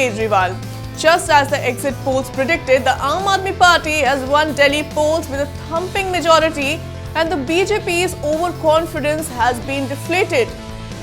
Kejriwal. Just as the exit polls predicted, the Aam Aadmi Party has won Delhi polls with a thumping majority, and the BJP's overconfidence has been deflated.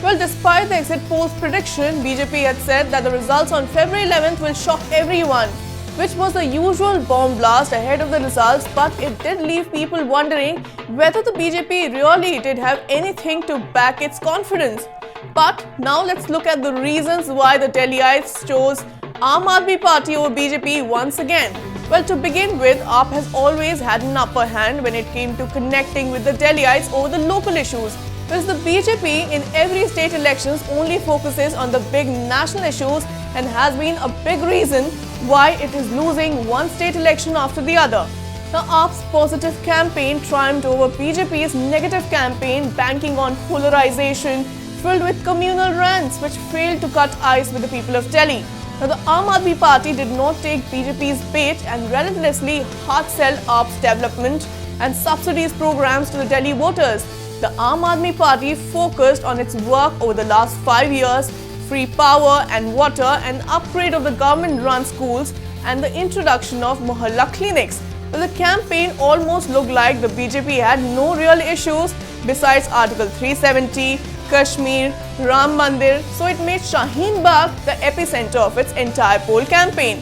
Well, despite the exit polls prediction, BJP had said that the results on February 11th will shock everyone, which was the usual bomb blast ahead of the results, but it did leave people wondering whether the BJP really did have anything to back its confidence. But now let's look at the reasons why the Delhiites chose Aam Aadmi Party over BJP once again. Well, to begin with, AAP has always had an upper hand when it came to connecting with the Delhiites over the local issues, whereas the BJP in every state elections only focuses on the big national issues and has been a big reason why it is losing one state election after the other. Now, AAP's positive campaign triumphed over BJP's negative campaign, banking on polarization filled with communal rants which failed to cut ice with the people of Delhi. Now, the Aam Aadmi Party did not take BJP's bait and relentlessly hard-sell AAP's development and subsidies programs to the Delhi voters. The Aam Aadmi Party focused on its work over the last 5 years, free power and water, and upgrade of the government-run schools, and the introduction of Mohalla clinics. But the campaign almost looked like the BJP had no real issues besides Article 370, Kashmir, Ram Mandir, so it made Shaheen Bagh the epicenter of its entire poll campaign.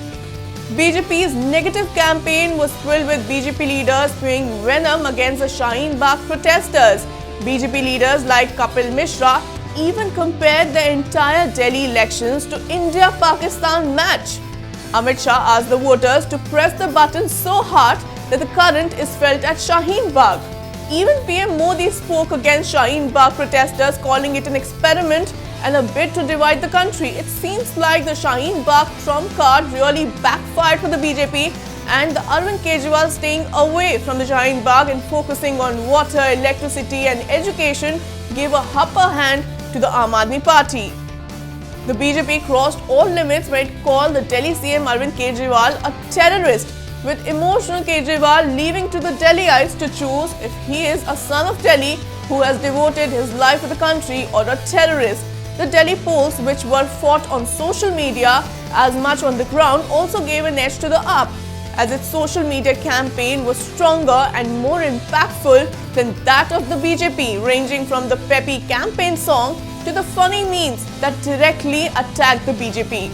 BJP's negative campaign was filled with BJP leaders spewing venom against the Shaheen Bagh protesters. BJP leaders like Kapil Mishra even compared the entire Delhi elections to India-Pakistan match. Amit Shah asked the voters to press the button so hard that the current is felt at Shaheen Bagh. Even PM Modi spoke against Shaheen Bagh protesters, calling it an experiment and a bid to divide the country. It seems like the Shaheen Bagh trump card really backfired for the BJP, and the Arvind Kejriwal staying away from the Shaheen Bagh and focusing on water, electricity and education gave a upper hand to the Aam Aadmi Party. The BJP crossed all limits when it called the Delhi CM Arvind Kejriwal a terrorist, with emotional Kejriwal leaving to the Delhiites to choose if he is a son of Delhi who has devoted his life to the country or a terrorist. The Delhi polls, which were fought on social media as much on the ground, also gave an edge to the AAP, as its social media campaign was stronger and more impactful than that of the BJP, ranging from the peppy campaign song to the funny memes that directly attacked the BJP.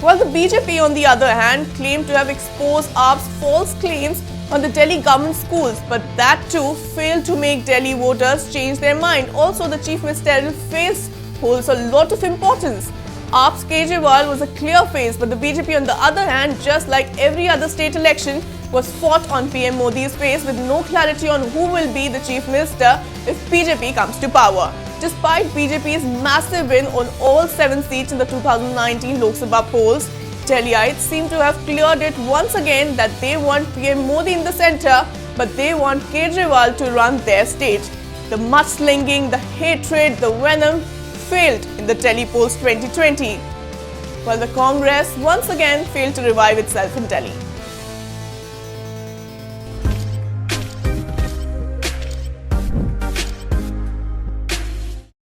While the BJP, on the other hand, claimed to have exposed AAP's false claims on the Delhi government schools, but that too failed to make Delhi voters change their mind. Also, the chief ministerial face holds a lot of importance. AAP's Kejriwal was a clear face, but the BJP, on the other hand, just like every other state election, was fought on PM Modi's face with no clarity on who will be the chief minister if BJP comes to power. Despite BJP's massive win on all 7 seats in the 2019 Lok Sabha polls, Delhiites seem to have cleared it once again that they want PM Modi in the centre, but they want Kejriwal to run their state. The mudslinging, the hatred, the venom failed in the Delhi polls 2020, while the Congress once again failed to revive itself in Delhi.